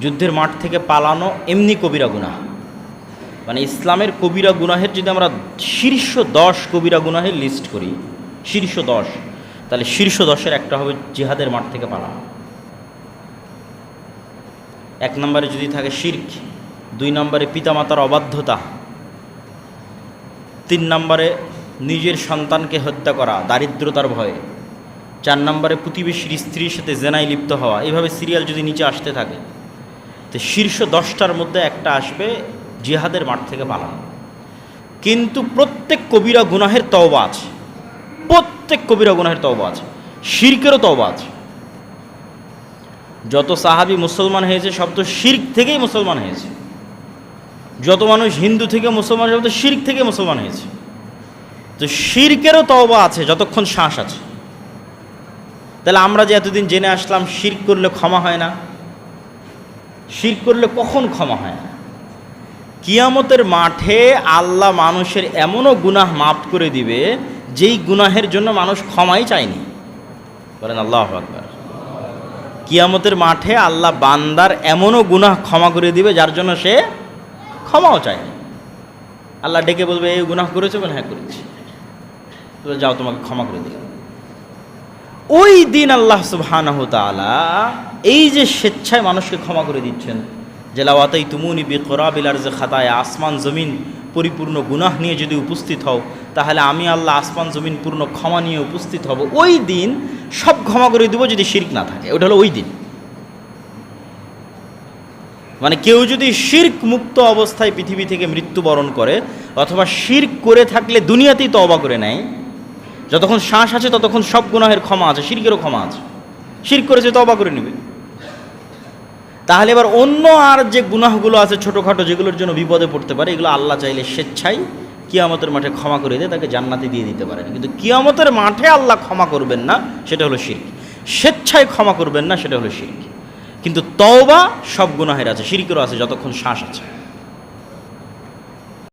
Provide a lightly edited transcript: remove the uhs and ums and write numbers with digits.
যুদ্ধের মাঠ থেকে পালানো এমনি কবিরা গুনাহ। মানে ইসলামের কবিরা গুনাহের যদি আমরা শীর্ষ 10 কবিরা গুনাহের লিস্ট করি, শীর্ষ 10, তাহলে শীর্ষ 10-এর একটা হবে জিহাদের মাঠ থেকে পালানো। 1 নম্বরে যদি থাকে শিরক, 2 নম্বরে পিতামাতার অবাধ্যতা, 3 নম্বরে নিজের সন্তানকে হত্যা করা দারিদ্রতার ভয়ে, 4 নম্বরে প্রতিবেশীর স্ত্রীর সাথে জেনায় লিপ্ত হওয়া। এইভাবে সিরিয়াল যদি নিচে আসতে থাকে, তো শীর্ষ 10টার মধ্যে একটা আসবে জিহাদের মাঠ থেকে পালানো। কিন্তু প্রত্যেক কবিরা গুনাহের তওবা আছে, প্রত্যেক কবিরা গুনাহের তওবা আছে, শিরকেরও তওবা আছে। যত সাহাবী মুসলমান হয়েছে সব তো শিরক থেকেই মুসলমান হয়েছে। যত মানুষ হিন্দু থেকে মুসলমান সব তো শিরক থেকে মুসলমান হয়েছে। তো শিরকেরও তওবা আছে যতক্ষণ শ্বাস আছে। তাহলে আমরা যে এতদিন জেনে আসলাম শিরক করলে ক্ষমা হয় না, শিরক করলে কখন ক্ষমা হয় না? কিয়ামতের মাঠে আল্লাহ মানুষের এমনও গুনাহ মাফ করে দিবে যেই গুনাহের জন্য মানুষ ক্ষমাই চায়নি। বলেন আল্লাহু আকবার। কিয়ামতের মাঠে আল্লাহ বান্দার এমনও গুনাহ ক্ষমা করে দিবে যার জন্য সে ক্ষমাও চায়নি। আল্লাহ ডেকে বলবে, এই গুনাহ করেছো? বলে হ্যাঁ করেছি। যাও, তোমাকে ক্ষমা করে দিলাম। ওই দিন আল্লাহ সুবহানাহু ওয়া তাআলা এই যে স্বেচ্ছায় মানুষকে ক্ষমা করে দিচ্ছেন, যে লাওয়াতাই তুমুনি বিকরাবিল আরজি খাতায়া, আসমান জমিন পরিপূর্ণ গুনাহ নিয়ে যদি উপস্থিত হও তাহলে আমি আল্লাহ আসমান জমিন পূর্ণ ক্ষমা নিয়ে উপস্থিত হব। ওই দিন সব ক্ষমা করে দেবো যদি শিরক না থাকে। ওটা হলো ওই দিন। মানে কেউ যদি শিরক মুক্ত অবস্থায় পৃথিবী থেকে মৃত্যুবরণ করে, অথবা শিরক করে থাকলে দুনিয়াতেই তওবা করে নেয়, যতক্ষণ শ্বাস আছে ততক্ষণ সব গুনাহের ক্ষমা আছে, শিরকেরও ক্ষমা আছে। শিরক করেছে তওবা করে নেবে। তাহলে এবার অন্য আর যে গুনাহগুলো আছে ছোটোখাটো, যেগুলোর জন্য বিপদে পড়তে পারে, এগুলো আল্লাহ চাইলে স্বেচ্ছায় কিয়ামতের মাঠে ক্ষমা করে দিয়ে তাকে জান্নাতে দিয়ে দিতে পারেন। কিন্তু কিয়ামতের মাঠে আল্লাহ ক্ষমা করবেন না, সেটা হলো শিরক। স্বেচ্ছায় ক্ষমা করবেন না, সেটা হলো শিরক। কিন্তু তওবা সব গুনাহের আছে, শিরকেরও আছে যতক্ষণ শ্বাস আছে।